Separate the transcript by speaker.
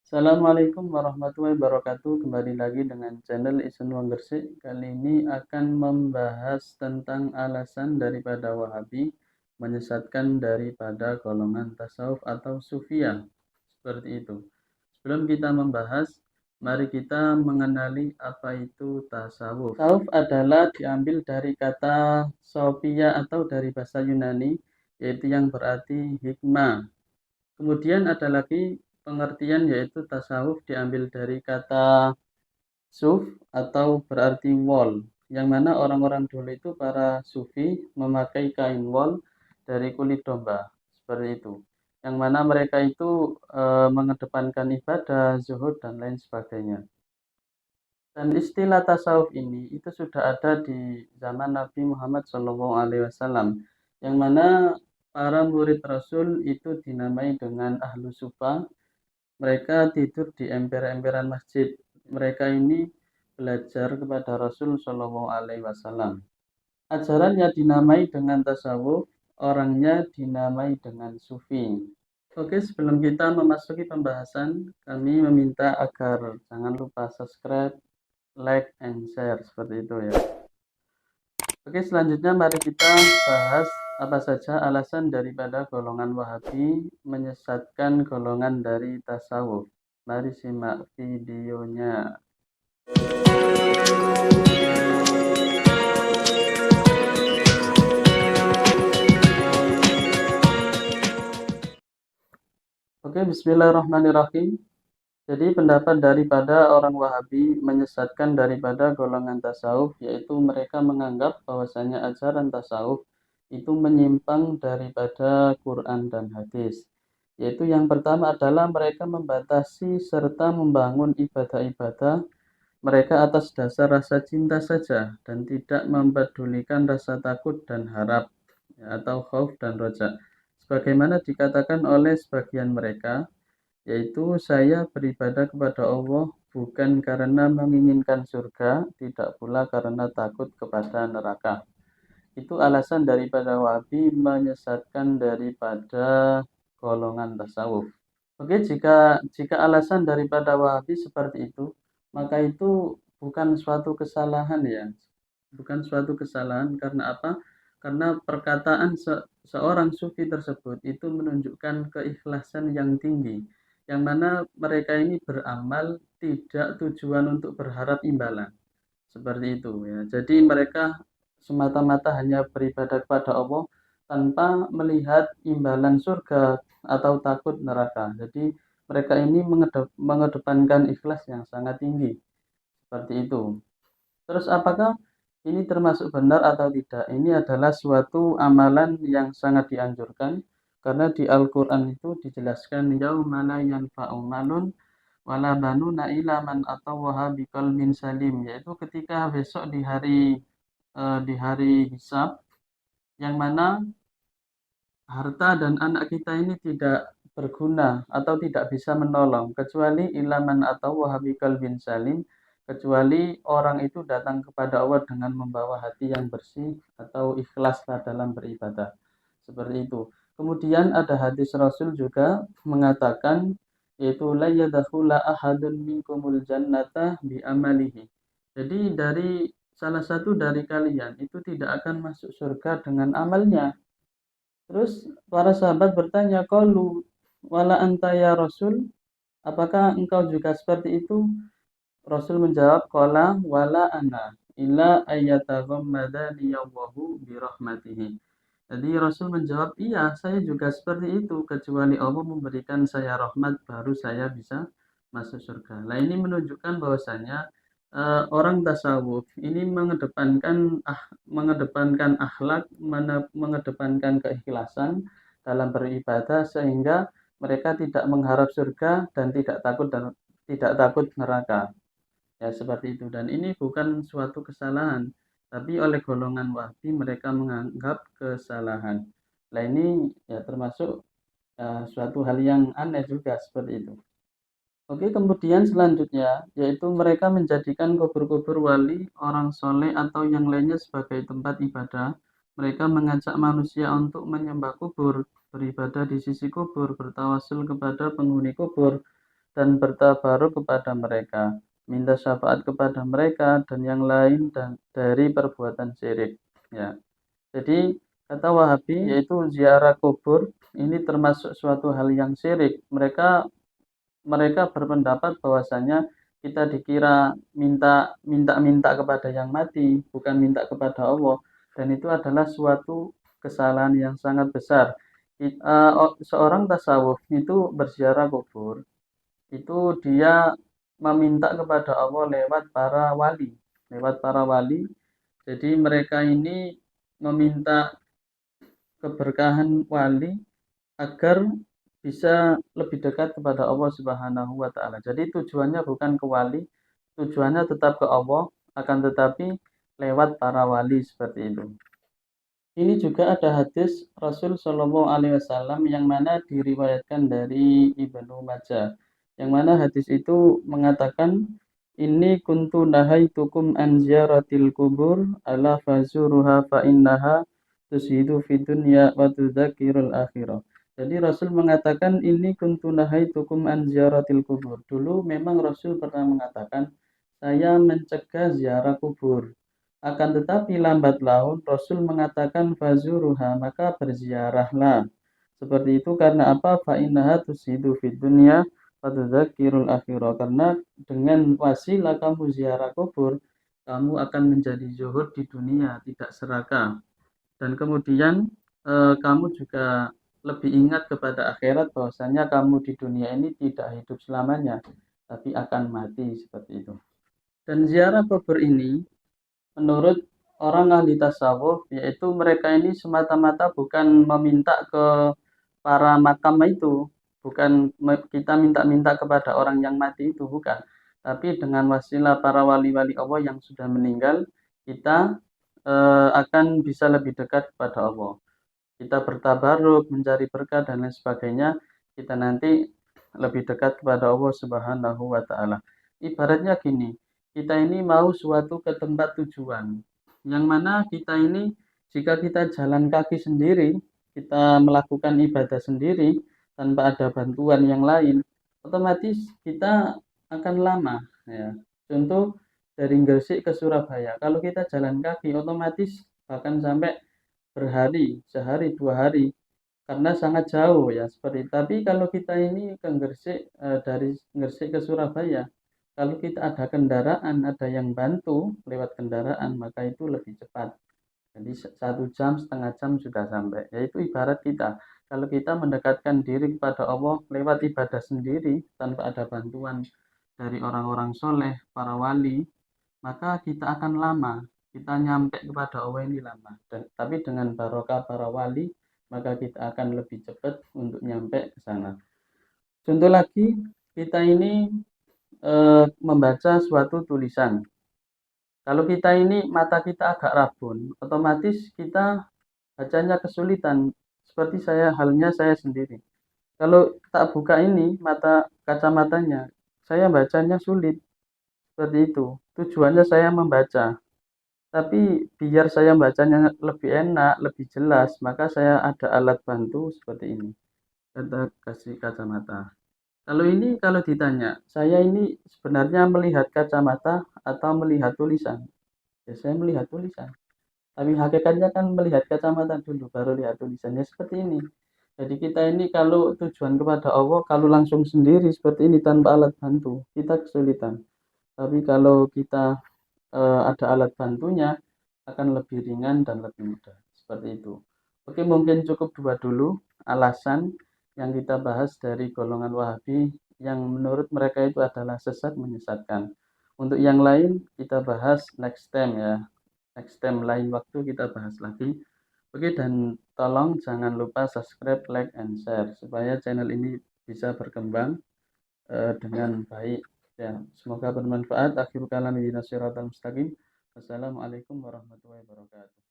Speaker 1: Assalamualaikum warahmatullahi wabarakatuh. Kembali lagi dengan channel Isun Wong Gresik. Kali ini akan membahas tentang alasan daripada Wahabi menyesatkan daripada golongan tasawuf atau Sufiyah. Seperti itu. Sebelum kita membahas, mari kita mengenali apa itu tasawuf. Tasawuf adalah diambil dari kata Sofia atau dari bahasa Yunani, yaitu yang berarti hikmah. Kemudian ada lagi pengertian yaitu tasawuf diambil dari kata suf atau berarti wol, yang mana orang-orang dulu itu para sufi memakai kain wol dari kulit domba seperti itu, yang mana mereka itu mengedepankan ibadah, zuhud dan lain sebagainya. Dan istilah tasawuf ini itu sudah ada di zaman Nabi Muhammad SAW, yang mana para murid Rasul itu dinamai dengan ahlu sufa. Mereka tidur di emper-emperan masjid. Mereka ini belajar kepada Rasul Shallallahu Alaihi Wasallam. Ajarannya dinamai dengan tasawuf, orangnya dinamai dengan sufi. Oke, sebelum kita memasuki pembahasan, kami meminta agar jangan lupa subscribe, like, and share seperti itu ya. Oke, selanjutnya mari kita bahas apa saja alasan daripada golongan Wahabi menyesatkan golongan dari tasawuf. Mari simak videonya. Oke, bismillahirrahmanirrahim. Jadi pendapat daripada orang Wahabi menyesatkan daripada golongan tasawuf, yaitu mereka menganggap bahwasanya ajaran tasawuf itu menyimpang daripada Quran dan hadis. Yaitu yang pertama adalah mereka membatasi serta membangun ibadah-ibadah mereka atas dasar rasa cinta saja dan tidak mempedulikan rasa takut dan harap, ya, atau khauf dan roja. Sebagaimana dikatakan oleh sebagian mereka, yaitu saya beribadah kepada Allah bukan karena menginginkan surga, tidak pula karena takut kepada neraka. Itu alasan daripada Wahabi menyesatkan daripada golongan tasawuf. Oke, jika alasan daripada Wahabi seperti itu, maka itu bukan suatu kesalahan ya. Bukan suatu kesalahan karena apa? Karena perkataan seorang sufi tersebut itu menunjukkan keikhlasan yang tinggi, yang mana mereka ini beramal tidak tujuan untuk berharap imbalan. Seperti itu ya. Jadi mereka semata-mata hanya beribadah kepada Allah tanpa melihat imbalan surga atau takut neraka. Jadi mereka ini mengedepankan ikhlas yang sangat tinggi. Seperti itu. Terus apakah ini termasuk benar atau tidak? Ini adalah suatu amalan yang sangat dianjurkan karena di Al-Qur'an itu dijelaskan yauma la yanfa'u malun wala banuna illa man atawaha biqalbin salim, yaitu ketika besok di hari hisab, yang mana harta dan anak kita ini tidak berguna atau tidak bisa menolong kecuali ilaman atau wahabi kalbin salim, kecuali orang itu datang kepada Allah dengan membawa hati yang bersih atau ikhlaslah dalam beribadah. Seperti itu. Kemudian ada hadis Rasul juga mengatakan, yaitu la yadkhula ahadun minkumul jannata bi amalihi. Jadi dari salah satu dari kalian itu tidak akan masuk surga dengan amalnya. Terus para sahabat bertanya, qalu wala anta ya Rasul, apakah engkau juga seperti itu? Rasul menjawab, qala wala ana illa ayyataghammadani Allahu bi rahmatihi. Jadi Rasul menjawab, iya saya juga seperti itu, kecuali Allah memberikan saya rahmat baru saya bisa masuk surga. Nah ini menunjukkan bahwasanya orang tasawuf ini mengedepankan akhlak, mengedepankan keikhlasan dalam beribadah sehingga mereka tidak mengharap surga dan tidak takut neraka. Ya seperti itu, dan ini bukan suatu kesalahan, tapi oleh golongan Wahbi mereka menganggap kesalahan. Nah ini ya termasuk suatu hal yang aneh juga seperti itu. Oke, kemudian selanjutnya yaitu mereka menjadikan kubur-kubur wali, orang soleh atau yang lainnya sebagai tempat ibadah. Mereka mengajak manusia untuk menyembah kubur, beribadah di sisi kubur, bertawasul kepada penghuni kubur, dan bertabaruk kepada mereka, minta syafaat kepada mereka dan yang lain dan dari perbuatan syirik. Ya. Jadi kata Wahabi yaitu ziarah kubur ini termasuk suatu hal yang syirik. Mereka mereka berpendapat bahwasanya kita dikira minta kepada yang mati, bukan minta kepada Allah, dan itu adalah suatu kesalahan yang sangat besar. Seorang tasawuf itu berziarah kubur, itu dia meminta kepada Allah lewat para wali, lewat para wali. Jadi mereka ini meminta keberkahan wali agar bisa lebih dekat kepada Allah Subhanahu wa taala. Jadi tujuannya bukan ke wali, tujuannya tetap ke Allah, akan tetapi lewat para wali seperti itu. Ini juga ada hadis Rasul Shallallahu Alaihi Wasallam yang mana diriwayatkan dari Ibnu Majah, yang mana hadis itu mengatakan ini kuntu nahaitukum an ziyaratil kubur ala fazuruha fa innaha tusidu fid dunya wa tudzakirul akhirah. Jadi Rasul mengatakan ini kuntu nahaitukum an ziyaratil kubur. Dulu memang Rasul pernah mengatakan saya mencegah ziarah kubur. Akan tetapi lambat laun Rasul mengatakan fazuruha, maka berziarahlah. Seperti itu karena apa? Fa innaha tusidu fid dunya wa tudzakirul akhirah. Karena dengan wasilah kamu ziarah kubur, kamu akan menjadi zuhud di dunia, tidak serakah. Dan kemudian kamu juga lebih ingat kepada akhirat bahwasanya kamu di dunia ini tidak hidup selamanya, tapi akan mati seperti itu. Dan ziarah kubur ini menurut orang ahli tasawuf yaitu mereka ini semata-mata bukan meminta ke para makam itu, bukan kita minta-minta kepada orang yang mati itu, bukan, tapi dengan wasilah para wali-wali Allah yang sudah meninggal, kita akan bisa lebih dekat kepada Allah. Kita bertabaruk, mencari berkah dan lain sebagainya, kita nanti lebih dekat kepada Allah Subhanahu wa taala. Ibaratnya gini, kita ini mau suatu ke tempat tujuan, yang mana kita ini jika kita jalan kaki sendiri, kita melakukan ibadah sendiri tanpa ada bantuan yang lain, otomatis kita akan lama. Ya. Contoh dari Gresik ke Surabaya, kalau kita jalan kaki, otomatis bahkan sampai berhari, sehari, 2 hari, karena sangat jauh ya seperti itu. Tapi kalau kita ini ke Gresik, dari Gresik ke Surabaya, kalau kita ada kendaraan, ada yang bantu lewat kendaraan, maka itu lebih cepat. Jadi 1 jam, setengah jam sudah sampai. Yaitu ibarat kita, kalau kita mendekatkan diri kepada Allah lewat ibadah sendiri tanpa ada bantuan dari orang-orang soleh, para wali, maka kita akan lama. Kita nyampe kepada Allah ini lama. Tapi dengan barokah para wali, maka kita akan lebih cepat untuk nyampe ke sana. Contoh lagi, kita ini membaca suatu tulisan. Kalau kita ini mata kita agak rabun, otomatis kita bacanya kesulitan. Seperti halnya saya sendiri. Kalau tak buka ini mata kacamatanya, saya bacanya sulit. Seperti itu. Tujuannya saya membaca. Tapi biar saya bacanya lebih enak, lebih jelas, maka saya ada alat bantu seperti ini. Kita kasih kacamata. Kalau ditanya, saya ini sebenarnya melihat kacamata atau melihat tulisan? Ya, saya melihat tulisan. Tapi hakikatnya kan melihat kacamata dulu, baru lihat tulisannya seperti ini. Jadi kita ini kalau tujuan kepada Allah, kalau langsung sendiri seperti ini tanpa alat bantu, kita kesulitan. Tapi kalau kita ada alat bantunya, akan lebih ringan dan lebih mudah. Seperti itu. Oke, mungkin cukup 2 dulu alasan yang kita bahas dari golongan Wahabi yang menurut mereka itu adalah sesat menyesatkan. Untuk yang lain kita bahas next time ya. Next time lain waktu kita bahas lagi. Oke, dan tolong jangan lupa subscribe, like, and share supaya channel ini bisa berkembang dengan baik. Ya, semoga bermanfaat. Akhirul kalam ihdinas siratal mustaqim. Wassalamualaikum warahmatullahi wabarakatuh.